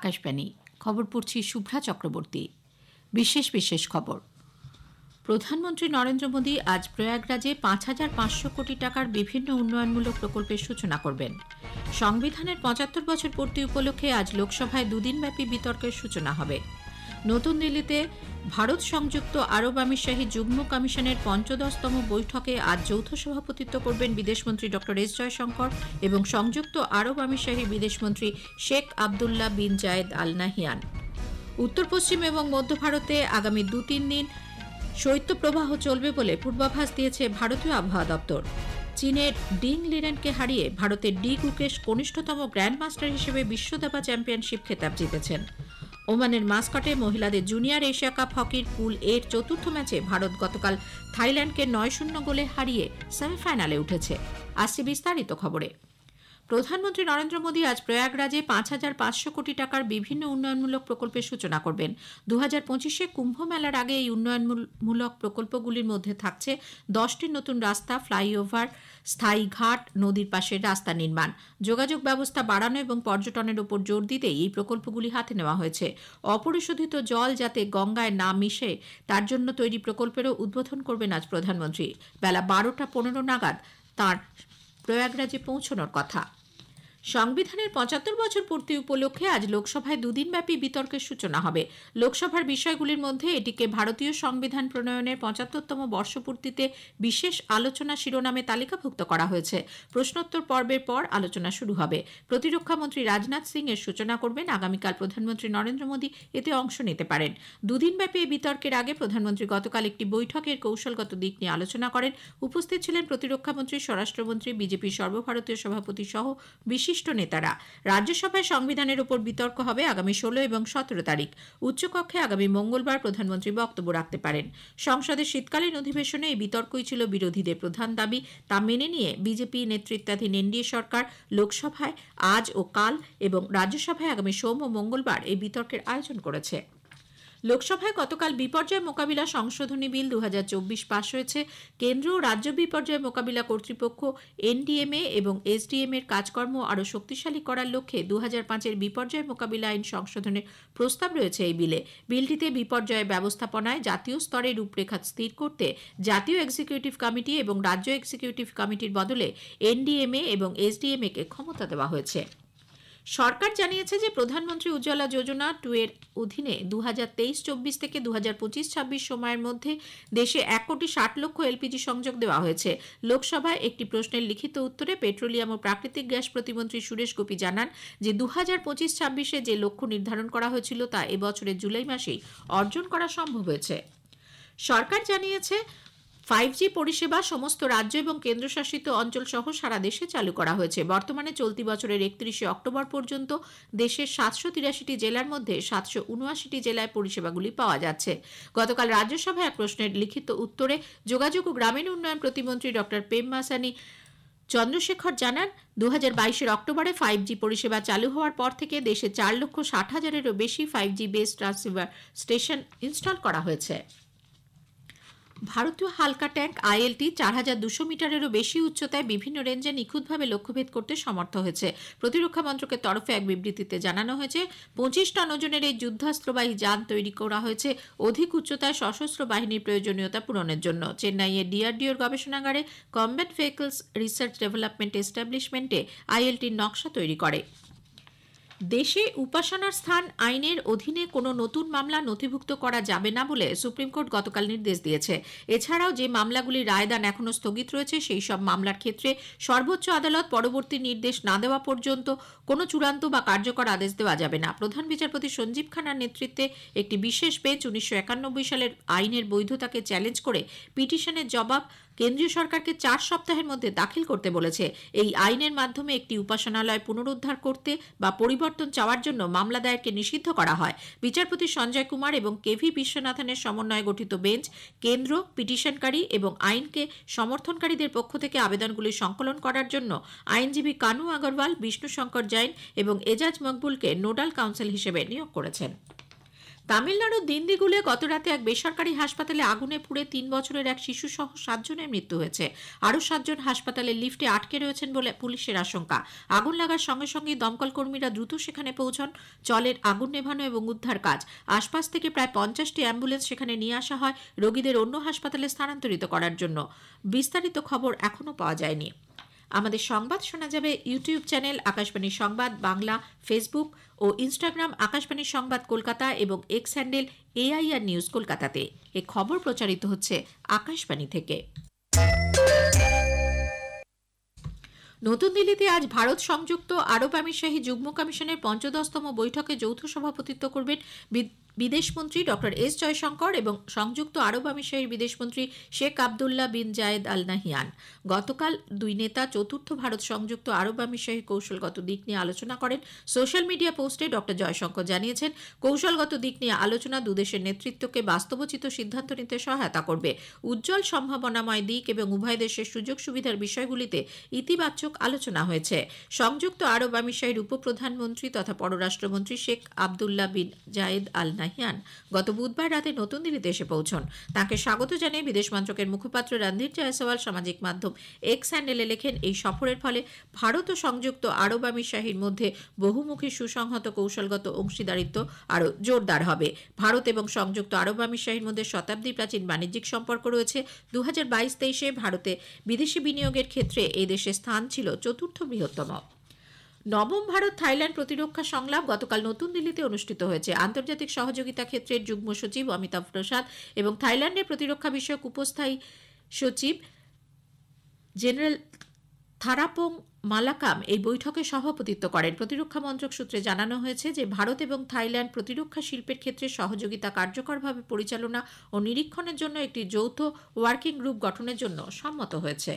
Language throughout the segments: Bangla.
আকাশবাণী খবর পড়ছি শুভ্রা চক্রবর্তী। বিশেষ খবর। প্রধানমন্ত্রী নরেন্দ্র মোদী আজ প্রয়াগরাজে ৫,৫০০ কোটি টাকার বিভিন্ন উন্নয়নমূলক প্রকল্পের সূচনা করবেন। সংবিধানের ৭৫ বছর পূর্তি উপলক্ষে আজ লোকসভায় দুদিনব্যাপী বিতর্কের সূচনা হবে। নতুন দিল্লিতে ভারত সংযুক্ত আরব আমিরশাহী যুগ্ম কমিশনের ৫৫তম বৈঠকে আজ যৌথ সভাপতিত্ব করবেন বিদেশমন্ত্রী ড এস জয়শঙ্কর এবং সংযুক্ত আরব আমিরশাহী বিদেশমন্ত্রী শেখ আবদুল্লাহ বিন জায়েদ আল নাহিয়ান। উত্তর পশ্চিম এবং মধ্য ভারতে আগামী ২-৩ দিন শৈত্যপ্রবাহ চলবে বলে পূর্বাভাস দিয়েছে ভারতীয় আবহাওয়া দপ্তর। চীনের ডিং লিরেনকে হারিয়ে ভারতের ডি গুকেশ কনিষ্ঠতম গ্র্যান্ডমাস্টার হিসেবে বিশ্ব দাবা চ্যাম্পিয়নশিপ খেতাব জিতেছেন। ওমানের মাস্কটে মহিলাদের জুনিয়র এশিয়া কাপ হকির পুল এর চতুর্থ ম্যাচে ভারত গতকাল থাইল্যান্ডকে ৯-০ গোলে হারিয়ে সেমিফাইনালে উঠেছে। আসছে বিস্তারিত খবরে। প্রধানমন্ত্রী নরেন্দ্র মোদী আজ প্রয়াগরাজে ৫,৫০০ কোটি টাকার বিভিন্ন উন্নয়নমূলক প্রকল্পের সূচনা করবেন। ২০২৫ কুম্ভ মেলার আগে এই উন্নয়নমূলক প্রকল্পগুলির মধ্যে থাকছে ১০টি নতুন রাস্তা, ফ্লাইওভার, স্থায়ী ঘাট, নদীর পাশের রাস্তা নির্মাণ। যোগাযোগ ব্যবস্থা বাড়ানো এবং পর্যটনের উপর জোর দিতেই এই প্রকল্পগুলি হাতে নেওয়া হয়েছে। অপরিশোধিত জল যাতে গঙ্গায় না মিশে তার জন্য তৈরি প্রকল্পেরও উদ্বোধন করবেন আজ প্রধানমন্ত্রী। বেলা ১২টা ১৫ নাগাদ তাঁর প্রয়াগরাজে পৌঁছানোর কথা। সংবিধানের ৭৫ বছর পূর্তি উপলক্ষে আজ লোকসভায় দুদিনব্যাপী বিতর্কের সূচনা হবে। লোকসভার বিষয়গুলির মধ্যে এটিকে ভারতীয় সংবিধান প্রণয়নের ৭৫তম বর্ষপূর্তিতে বিশেষ আলোচনা শিরোনামে তালিকাভুক্ত করা হয়েছে। প্রশ্নোত্তর পর্বের পর আলোচনা শুরু হবে। প্রতিরক্ষামন্ত্রী রাজনাথ সিং এর সূচনা করবেন। আগামীকাল প্রধানমন্ত্রী নরেন্দ্র মোদী এতে অংশ নিতে পারেন। দুদিনব্যাপী এই বিতর্কের আগে প্রধানমন্ত্রী গতকাল একটি বৈঠকের কৌশলগত দিক নিয়ে আলোচনা করেন। উপস্থিত ছিলেন প্রতিরক্ষামন্ত্রী, স্বরাষ্ট্রমন্ত্রী, বিজেপির সর্বভারতীয় সভাপতি সহ বিশিষ্ট নেতারা। রাজ্যসভায় সংবিধানের উপর বিতর্ক হবে আগামী ১৬ এবং ১৭ তারিখ। উচ্চকক্ষে আগামী মঙ্গলবার প্রধানমন্ত্রী বক্তব্য রাখতে পারেন। সংসদের শীতকালীন অধিবেশনে এই বিতর্কই ছিল বিরোধীদের প্রধান দাবি। তা মেনে নিয়ে বিজেপি নেতৃত্বাধীন এনডিএ সরকার লোকসভায় আজ ও কাল এবং রাজ্যসভায় আগামী সোম ও মঙ্গলবার এই বিতর্কের আয়োজন করেছে। লোকসভায় গতকাল বিপর্যয় মোকাবিলা সংশোধনী বিল ২০২৪ পাশ হয়েছে। কেন্দ্র ও রাজ্য বিপর্যয় মোকাবিলা কর্তৃপক্ষ এনডিএমএ এবং এসডিএম এর কাজকর্ম আরও শক্তিশালী করার লক্ষ্যে ২০০৫-এর বিপর্যয় মোকাবিলা আইন সংশোধনের প্রস্তাব রয়েছে এই বিলে। বিলটিতে বিপর্যয় ব্যবস্থাপনায় জাতীয় স্তরে রূপরেখা স্থির করতে জাতীয় এক্সিকিউটিভ কমিটি এবং রাজ্য এক্সিকিউটিভ কমিটির বদলে এনডিএমএ এবং এসডিএমএ কে ক্ষমতা দেওয়া হয়েছে। সরকার জানিয়েছে যে প্রধানমন্ত্রী উজ্জ্বলা যোজনা 2 এর অধীনে ২০২৩-২৪ থেকে ২০২৫-২৬ সময়ের মধ্যে দেশে ১,৬০,০০,০০০ এলপিজি সংযোগ দেওয়া হয়েছে। লোকসভায় একটি প্রশ্নের লিখিত উত্তরে পেট্রোলিয়াম ও প্রাকৃতিক গ্যাস প্রতিমন্ত্রী সুরেশ গোপী জানান যে ২০২৫-২৬-এ যে লক্ষ্য নির্ধারণ করা হয়েছিল তা এবছরের জুলাই মাসেই অর্জন করা সম্ভব হয়েছে। সরকার জানিয়েছে 5G পরিষেবা সমস্ত রাজ্য এবং কেন্দ্রশাসিত অঞ্চল সহ সারা দেশে চালু করা হয়েছে। বর্তমানে চলতি বছরের ৩১ অক্টোবর পর্যন্ত দেশের ৭৮৩টি জেলার মধ্যে ৭৭৯টি জেলায় পরিষেবাগুলি পাওয়া যাচ্ছে। গতকাল রাজ্যসভায় এক প্রশ্নের লিখিত উত্তরে যোগাযোগ ও গ্রামীণ উন্নয়ন প্রতিমন্ত্রী ড পেমমাসানি চন্দ্রশেখর জানান ২০২২-এর অক্টোবরে 5G পরিষেবা চালু হওয়ার পর থেকে দেশে ৪,৬০,০০০-এরও বেশি 5G base transceiver station install করা হয়েছে। ভারতীয় হালকা ট্যাঙ্ক আইএলটি ৪,২০০ মিটারেরও বেশি উচ্চতায় বিভিন্ন রেঞ্জে নিখুঁতভাবে লক্ষ্যভেদ করতে সমর্থ হয়েছে। প্রতিরক্ষা মন্ত্রকের তরফে এক বিবৃতিতে জানানো হয়েছে ২৫ টন ওজনের এই যুদ্ধাস্ত্রবাহী যান তৈরি করা হয়েছে অধিক উচ্চতায় সশস্ত্র বাহিনীর প্রয়োজনীয়তা পূরণের জন্য। চেন্নাইয়ের ডিআরডিওর গবেষণাগারে কমব্যাট ভেহিকলস রিসার্চ ডেভেলপমেন্ট এস্টাবলিশমেন্টে আইএলটির নকশা তৈরি করে। দেশে উপাসনার স্থান আইনের অধীনে কোনো নতুন মামলা নথিভুক্ত করা যাবে না বলে সুপ্রিম কোর্ট গতকাল নির্দেশ দিয়েছে। এছাড়াও যে মামলাগুলির রায়দান এখনও স্থগিত রয়েছে সেই সব মামলার ক্ষেত্রে সর্বোচ্চ আদালত পরবর্তী নির্দেশ না দেওয়া পর্যন্ত কোনো চূড়ান্ত বা কার্যকর আদেশ দেওয়া যাবে না। প্রধান বিচারপতি সঞ্জীব খান্নার নেতৃত্বে একটি বিশেষ বেঞ্চ ১৯৯১ সালের আইনের বৈধতাকে চ্যালেঞ্জ করে পিটিশনের জবাব কেন্দ্রীয় সরকারকে ৪ সপ্তাহের মধ্যে দাখিল করতে বলেছে। এই আইনের মাধ্যমে একটি উপাসনালয় পুনরুদ্ধার করতে বা পরিবর্তন চাওয়ার জন্য মামলা দায়েরকে নিষিদ্ধ করা হয়। বিচারপতি সঞ্জয় কুমার এবং কেভি বিশ্বনাথনের সমন্বয়ে গঠিত বেঞ্চ কেন্দ্র, পিটিশনকারী এবং আইনকে সমর্থনকারীদের পক্ষ থেকে আবেদনগুলি সংকলন করার জন্য আইনজীবী কানু আগরওয়াল, বিষ্ণু শঙ্কর জৈন এবং এজাজ মকবুলকে নোডাল কাউন্সিল হিসেবে নিয়োগ করেছেন। তামিলনাড়ুর দিন্দিগুলে গতরাতে এক বেসরকারি হাসপাতালে আগুনে পুড়ে 3 বছরের এক শিশু সহ 7 জনের মৃত্যু হয়েছে। আরও 7 জন হাসপাতালের লিফটে আটকে রয়েছেন বলে পুলিশের আশঙ্কা। আগুন লাগার সঙ্গে সঙ্গে দমকল কর্মীরা দ্রুত সেখানে পৌঁছন। চলের আগুন নেভানো এবং উদ্ধার কাজ। আশপাশ থেকে প্রায় 50টি অ্যাম্বুলেন্স সেখানে নিয়ে আসা হয় রোগীদের অন্য হাসপাতালে স্থানান্তরিত করার জন্য। বিস্তারিত খবর এখনও পাওয়া যায়নি। আমাদের সংবাদ শোনা যাবে ইউটিউব চ্যানেল আকাশবাণী সংবাদ বাংলা, ফেসবুক ও ইনস্টাগ্রাম আকাশবাণী সংবাদ কলকাতা এবং এক্স হ্যান্ডেল AIR নিউজ কলকাতাতে। এ খবর প্রচারিত হচ্ছে আকাশবাণী থেকে। নতুন দিল্লিতে আজ ভারত সংযুক্ত আরব আমিরশাহী যুগ্ম কমিশনের ৫০তম বৈঠকে যৌথ সভাপতিত্ব করবেন বিদেশমন্ত্রী ডক্টর এস জয়শঙ্কর এবং সংযুক্ত আরব আমিরশাহীর বিদেশমন্ত্রী শেখ আবদুল্লাহ বিন জায়েদ আল নাহিয়ান। গতকাল দুই নেতা চতুর্থ ভারত সংযুক্ত আরব আমিরশাহীর কৌশলগত দিক নিয়ে আলোচনা করেন। সোশ্যাল মিডিয়া পোস্টে ডক্টর জয়শঙ্কর জানিয়েছেন, কৌশলগত দিক নিয়ে আলোচনা দুদেশের নেতৃত্বকে বাস্তবোচিত সিদ্ধান্ত নিতে সহায়তা করবে। উজ্জ্বল সম্ভাবনাময় দিক এবং উভয় দেশের সুযোগ সুবিধার বিষয়গুলিতে ইতিবাচক আলোচনা হয়েছে। সংযুক্ত আরব আমিরশাহীর উপপ্রধানমন্ত্রী তথা পররাষ্ট্রমন্ত্রী শেখ আবদুল্লাহ বিন জায়েদ আল নাহিয়ান গত বুধবার রাতে নতুন দিল্লিতে এসে পৌঁছন। তাকে স্বাগত জানিয়ে বিদেশ মন্ত্রকের মুখপাত্র রণধীর জয়সওয়াল সামাজিক মাধ্যম এক্স হ্যান্ডেলে লেখেন, এই সফরের ফলে ভারত ও সংযুক্ত আরব আমিরশাহীর মধ্যে বহুমুখী সুসংহত কৌশলগত অংশীদারিত্ব আরও জোরদার হবে। ভারত এবং সংযুক্ত আরব আমিরশাহীর মধ্যে শতাব্দী প্রাচীন বাণিজ্যিক সম্পর্ক রয়েছে। 2022-23-এ ভারতে বিদেশি বিনিয়োগের ক্ষেত্রে এই দেশের স্থান ছিল চতুর্থ বৃহত্তম। নবম ভারত থাইল্যান্ড প্রতিরক্ষা সংলাপ গতকাল নতুন দিল্লিতে অনুষ্ঠিত হয়েছে। আন্তর্জাতিক সহযোগিতা ক্ষেত্রের যুগ্ম সচিব অমিতাভ প্রসাদ এবং থাইল্যান্ডের প্রতিরক্ষা বিষয়ক উপস্থায়ী সচিব জেনারেল থারাপং মালাকাম এই বৈঠকে সভাপতিত্ব করেন। প্রতিরক্ষা মন্ত্রক সূত্রে জানানো হয়েছে যে ভারত এবং থাইল্যান্ড প্রতিরক্ষা শিল্পের ক্ষেত্রে সহযোগিতা কার্যকরভাবে পরিচালনা ও নিরীক্ষণের জন্য একটি যৌথ ওয়ার্কিং গ্রুপ গঠনের জন্য সম্মত হয়েছে।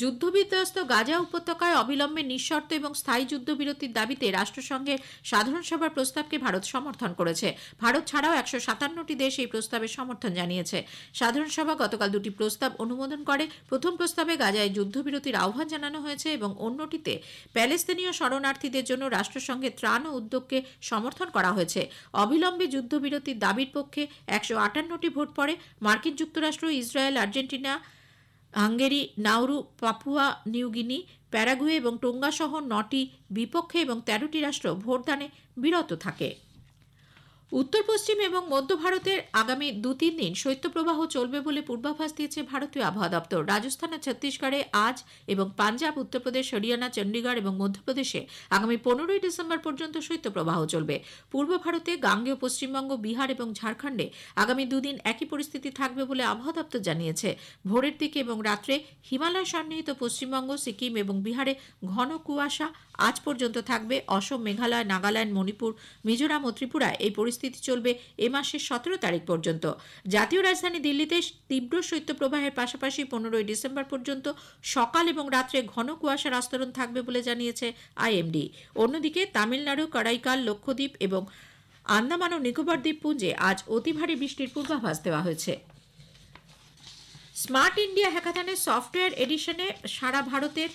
যুদ্ধবিধ্বস্ত গাজা উপত্যকায় অবিলম্বে নিঃশর্ত এবং স্থায়ী যুদ্ধবিরতির দাবিতে রাষ্ট্রসংঘের সাধারণ সভার প্রস্তাবকে ভারত সমর্থন করেছে। ভারত ছাড়াও 157টি দেশ এই প্রস্তাবের সমর্থন জানিয়েছে। সাধারণ সভা গতকাল দুটি প্রস্তাব অনুমোদন করে। প্রথম প্রস্তাবে গাজায় যুদ্ধবিরতির আহ্বান জানানো হয়েছে এবং অন্যটিতে প্যালেস্তিনীয় শরণার্থীদের জন্য রাষ্ট্রসংঘের ত্রাণ ও উদ্যোগকে সমর্থন করা হয়েছে। অবিলম্বে যুদ্ধবিরতির দাবির পক্ষে 158টি ভোট পড়ে। মার্কিন যুক্তরাষ্ট্র, Israel, Argentina, Hungary, Nauru, Papua New Guinea, Paraguay এবং টোঙ্গা সহ 9টি বিপক্ষে এবং 13টি রাষ্ট্র ভোটদানে বিরত থাকে। উত্তর পশ্চিম এবং মধ্য ভারতের আগামী 2-3 দিন শৈত্যপ্রবাহ চলবে বলে পূর্বাভাস দিয়েছে ভারতীয় আবহাওয়া দপ্তর। রাজস্থান ও ছত্তিশগড়ে আজ এবং পাঞ্জাব, উত্তরপ্রদেশ, হরিয়ানা, চণ্ডীগড় এবং মধ্যপ্রদেশে আগামী 15ই ডিসেম্বর পর্যন্ত শৈত্যপ্রবাহ চলবে। পূর্ব ভারতে গাঙ্গেয় পশ্চিমবঙ্গ, বিহার এবং ঝাড়খণ্ডে আগামী 2 দিন একই পরিস্থিতি থাকবে বলে আবহাওয়া দপ্তর জানিয়েছে। ভোরের দিকে এবং রাত্রে হিমালয় সন্নিহিত পশ্চিমবঙ্গ, সিকিম এবং বিহারে ঘন কুয়াশা আজ পর্যন্ত থাকবে। অসম, মেঘালয়, নাগাল্যান্ড, মণিপুর, মিজোরাম ও ত্রিপুরায় এই পরিস্থিতি চলবে এ মাসের 17 তারিখ পর্যন্ত। জাতীয় রাজধানী দিল্লিতে তীব্র শৈত্যপ্রবাহের পাশাপাশি 15ই ডিসেম্বর পর্যন্ত সকাল এবং রাত্রে ঘন কুয়াশার আস্তরণ থাকবে বলে জানিয়েছে IMD। অন্যদিকে তামিলনাড়ু, করাইকাল, লক্ষদ্বীপ এবং আন্দামান ও নিকোবর দ্বীপপুঞ্জে আজ অতি ভারী বৃষ্টির পূর্বাভাস দেওয়া হয়েছে। স্মার্ট ইন্ডিয়া হ্যাকাথনের সফটওয়্যার এডিশনে সারা ভারতের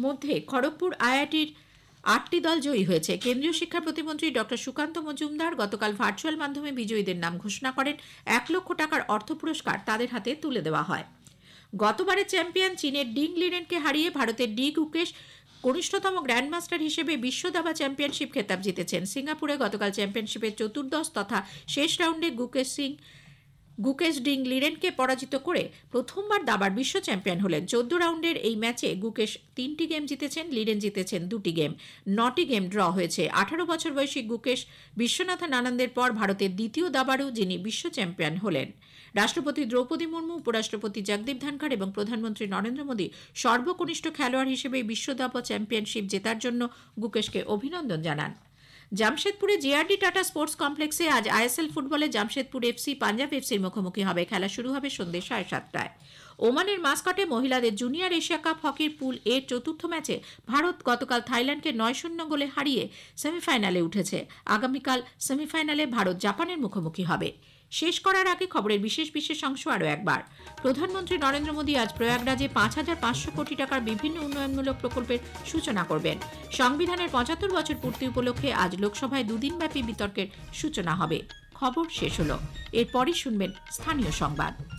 মধ্যে খড়গপুর IITর 8টি দল জয়ী হয়েছে। কেন্দ্রীয় শিক্ষা প্রতিমন্ত্রী ডক্টর সুকান্ত মজুমদার গতকাল ভার্চুয়াল মাধ্যমে বিজয়ীদের নাম ঘোষণা করেন। 1 লক্ষ টাকার অর্থ পুরস্কার তাদের হাতে তুলে দেওয়া হয়। গতবারের চ্যাম্পিয়ন চীনের ডিং লিরেনকে হারিয়ে ভারতের ডি গুকেশ কনিষ্ঠতম গ্র্যান্ডমাস্টার হিসেবে বিশ্ব দাবা চ্যাম্পিয়নশিপ খেতাব জিতেছেন। সিঙ্গাপুরে গতকাল চ্যাম্পিয়নশিপের চতুর্দশ তথা শেষ রাউন্ডে গুকেশ ডিং লিরেনকে পরাজিত করে প্রথমবার দাবার বিশ্ব চ্যাম্পিয়ন হলেন। 14 রাউন্ডের এই ম্যাচে গুকেশ 3টি গেম জিতেছেন, লিরেন জিতেছেন 2টি গেম। 9টি গেম ড্র হয়েছে। 18 বছর বয়সী গুকেশ বিশ্বনাথন আনন্দের পর ভারতের দ্বিতীয় দাবাড়ু যিনি বিশ্ব চ্যাম্পিয়ন হলেন। রাষ্ট্রপতি দ্রৌপদী মুর্মু, উপরাষ্ট্রপতি জগদীপ ধনখড় এবং প্রধানমন্ত্রী নরেন্দ্র মোদী সর্বকনিষ্ঠ খেলোয়াড় হিসেবে বিশ্ব দাবা চ্যাম্পিয়নশিপ জেতার জন্য গুকেশকে অভিনন্দন জানান। জামশেদপুরে JRD টাটা স্পোর্টস কমপ্লেক্সে আজ ISL ফুটবলে জামশেদপুর FC পাঞ্জাব FCর মুখোমুখি হবে। খেলা শুরু হবে সন্ধ্যে 7:30টায়। ওমানের মাস্কটে মহিলাদের জুনিয়র এশিয়া কাপ হকির পুল এর চতুর্থ ম্যাচে ভারত গতকাল থাইল্যান্ডকে 9-0 গোলে হারিয়ে সেমিফাইনালে উঠেছে। আগামীকাল সেমিফাইনালে ভারত জাপানের মুখোমুখি হবে। শেষ করার আগে খবরের বিশেষ বিশেষ অংশ আরও একবার। প্রধানমন্ত্রী নরেন্দ্র মোদী আজ প্রয়াগরাজে ৫,৫০০ কোটি টাকার বিভিন্ন উন্নয়নমূলক প্রকল্পের সূচনা করবেন। সংবিধানের ৭৫ বছর পূর্তি উপলক্ষে আজ লোকসভায় দুদিনব্যাপী বিতর্কের সূচনা হবে। খবর শেষ হলো। এরপরই শুনবেন স্থানীয় সংবাদ।